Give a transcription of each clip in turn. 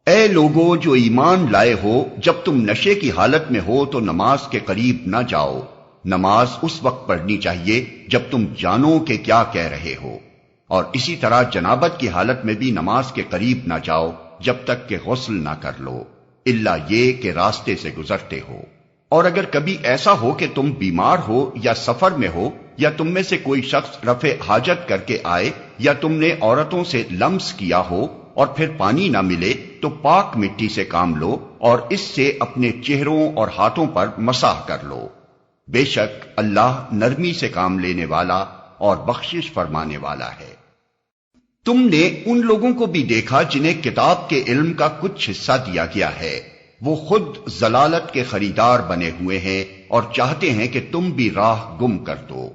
اے لوگو جو ایمان لائے ہو، جب تم نشے کی حالت میں ہو تو نماز کے قریب نہ جاؤ۔ نماز اس وقت پڑھنی چاہیے جب تم جانو کہ کیا کہہ رہے ہو، اور اسی طرح جنابت کی حالت میں بھی نماز کے قریب نہ جاؤ جب تک کہ غسل نہ کر لو، الا یہ کہ راستے سے گزرتے ہو۔ اور اگر کبھی ایسا ہو کہ تم بیمار ہو یا سفر میں ہو، یا تم میں سے کوئی شخص رفع حاجت کر کے آئے، یا تم نے عورتوں سے لمس کیا ہو اور پھر پانی نہ ملے، تو پاک مٹی سے کام لو اور اس سے اپنے چہروں اور ہاتھوں پر مسح کر لو۔ بے شک اللہ نرمی سے کام لینے والا اور بخشش فرمانے والا ہے۔ تم نے ان لوگوں کو بھی دیکھا جنہیں کتاب کے علم کا کچھ حصہ دیا گیا ہے، وہ خود ضلالت کے خریدار بنے ہوئے ہیں اور چاہتے ہیں کہ تم بھی راہ گم کر دو۔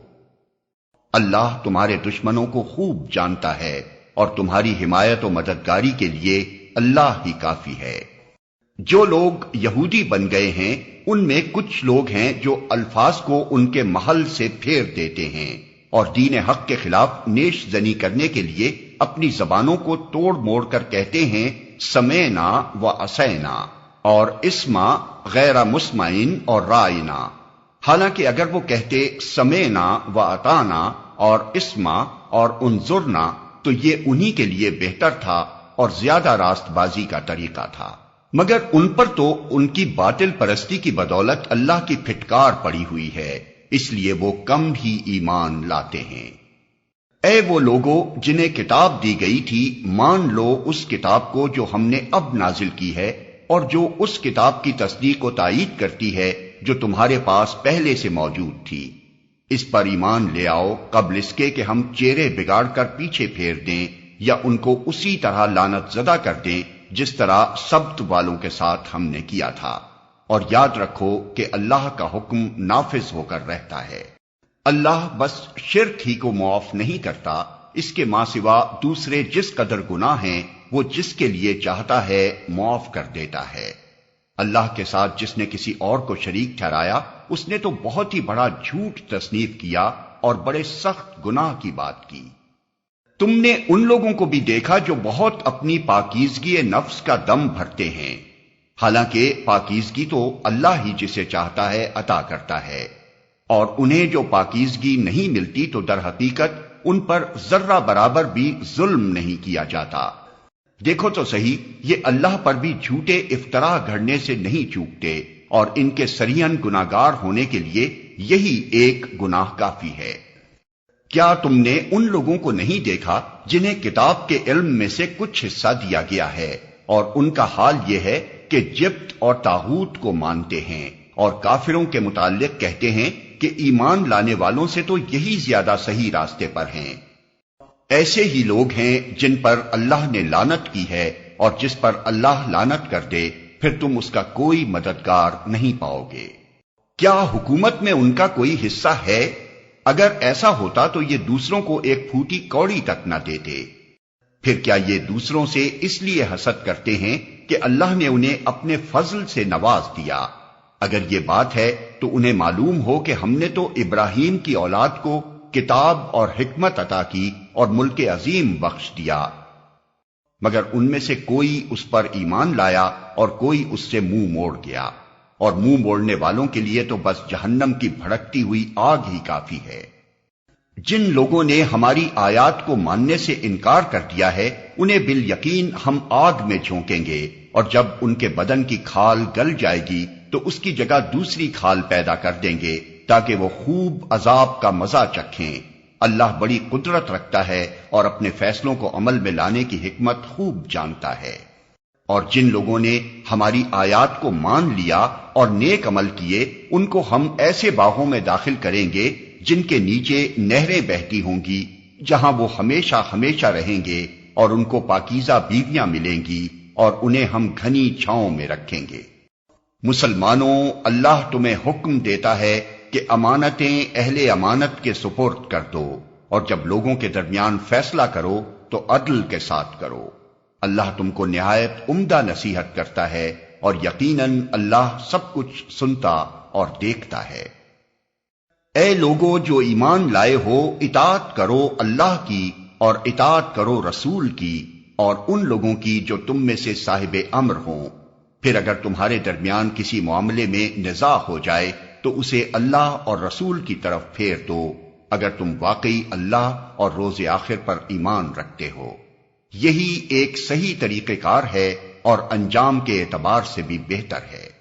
اللہ تمہارے دشمنوں کو خوب جانتا ہے اور تمہاری حمایت و مددگاری کے لیے اللہ ہی کافی ہے۔ جو لوگ یہودی بن گئے ہیں ان میں کچھ لوگ ہیں جو الفاظ کو ان کے محل سے پھیر دیتے ہیں اور دین حق کے خلاف نیش زنی کرنے کے لیے اپنی زبانوں کو توڑ موڑ کر کہتے ہیں سمعنا و عصینا اور اسما غیر مسمعین اور رائنا، حالانکہ اگر وہ کہتے سمعنا و اطعنا اور اسما اور انظرنا تو یہ انہی کے لیے بہتر تھا اور زیادہ راست بازی کا طریقہ تھا، مگر ان پر تو ان کی باطل پرستی کی بدولت اللہ کی پھٹکار پڑی ہوئی ہے، اس لیے وہ کم ہی ایمان لاتے ہیں۔ اے وہ لوگو جنہیں کتاب دی گئی تھی، مان لو اس کتاب کو جو ہم نے اب نازل کی ہے، اور جو اس کتاب کی تصدیق و تائید کرتی ہے جو تمہارے پاس پہلے سے موجود تھی۔ اس پر ایمان لے آؤ قبل اس کے کہ ہم چہرے بگاڑ کر پیچھے پھیر دیں یا ان کو اسی طرح لعنت زدہ کر دیں جس طرح سبت والوں کے ساتھ ہم نے کیا تھا، اور یاد رکھو کہ اللہ کا حکم نافذ ہو کر رہتا ہے۔ اللہ بس شرک ہی کو معاف نہیں کرتا، اس کے ماں سوا دوسرے جس قدر گناہ ہیں وہ جس کے لیے چاہتا ہے معاف کر دیتا ہے۔ اللہ کے ساتھ جس نے کسی اور کو شریک ٹھہرایا اس نے تو بہت ہی بڑا جھوٹ تصنیف کیا اور بڑے سخت گناہ کی بات کی۔ تم نے ان لوگوں کو بھی دیکھا جو بہت اپنی پاکیزگی نفس کا دم بھرتے ہیں، حالانکہ پاکیزگی تو اللہ ہی جسے چاہتا ہے عطا کرتا ہے، اور انہیں جو پاکیزگی نہیں ملتی تو در حقیقت ان پر ذرہ برابر بھی ظلم نہیں کیا جاتا۔ دیکھو تو صحیح، یہ اللہ پر بھی جھوٹے افطرا گھڑنے سے نہیں چوکتے، اور ان کے سریحاً گناہگار ہونے کے لیے یہی ایک گناہ کافی ہے۔ کیا تم نے ان لوگوں کو نہیں دیکھا جنہیں کتاب کے علم میں سے کچھ حصہ دیا گیا ہے، اور ان کا حال یہ ہے کہ جبت اور طاغوت کو مانتے ہیں، اور کافروں کے متعلق کہتے ہیں کہ ایمان لانے والوں سے تو یہی زیادہ صحیح راستے پر ہیں۔ ایسے ہی لوگ ہیں جن پر اللہ نے لعنت کی ہے، اور جس پر اللہ لعنت کر دے پھر تم اس کا کوئی مددگار نہیں پاؤ گے۔ کیا حکومت میں ان کا کوئی حصہ ہے؟ اگر ایسا ہوتا تو یہ دوسروں کو ایک پھوٹی کوڑی تک نہ دیتے۔ پھر کیا یہ دوسروں سے اس لیے حسد کرتے ہیں کہ اللہ نے انہیں اپنے فضل سے نواز دیا؟ اگر یہ بات ہے تو انہیں معلوم ہو کہ ہم نے تو ابراہیم کی اولاد کو کتاب اور حکمت عطا کی اور ملک عظیم بخش دیا، مگر ان میں سے کوئی اس پر ایمان لایا اور کوئی اس سے منہ موڑ گیا، اور منہ موڑنے والوں کے لیے تو بس جہنم کی بھڑکتی ہوئی آگ ہی کافی ہے۔ جن لوگوں نے ہماری آیات کو ماننے سے انکار کر دیا ہے انہیں بالیقین ہم آگ میں جھونکیں گے، اور جب ان کے بدن کی کھال گل جائے گی تو اس کی جگہ دوسری کھال پیدا کر دیں گے تاکہ وہ خوب عذاب کا مزہ چکھیں۔ اللہ بڑی قدرت رکھتا ہے اور اپنے فیصلوں کو عمل میں لانے کی حکمت خوب جانتا ہے۔ اور جن لوگوں نے ہماری آیات کو مان لیا اور نیک عمل کیے ان کو ہم ایسے باغوں میں داخل کریں گے جن کے نیچے نہریں بہتی ہوں گی، جہاں وہ ہمیشہ ہمیشہ رہیں گے، اور ان کو پاکیزہ بیویاں ملیں گی اور انہیں ہم گھنی چھاؤں میں رکھیں گے۔ مسلمانوں، اللہ تمہیں حکم دیتا ہے کہ امانتیں اہل امانت کے سپرد کر دو، اور جب لوگوں کے درمیان فیصلہ کرو تو عدل کے ساتھ کرو۔ اللہ تم کو نہایت عمدہ نصیحت کرتا ہے، اور یقیناً اللہ سب کچھ سنتا اور دیکھتا ہے۔ اے لوگو جو ایمان لائے ہو، اطاعت کرو اللہ کی اور اطاعت کرو رسول کی، اور ان لوگوں کی جو تم میں سے صاحب امر ہوں۔ پھر اگر تمہارے درمیان کسی معاملے میں نزاع ہو جائے تو اسے اللہ اور رسول کی طرف پھیر دو، اگر تم واقعی اللہ اور روز آخر پر ایمان رکھتے ہو۔ یہی ایک صحیح طریقہ کار ہے اور انجام کے اعتبار سے بھی بہتر ہے۔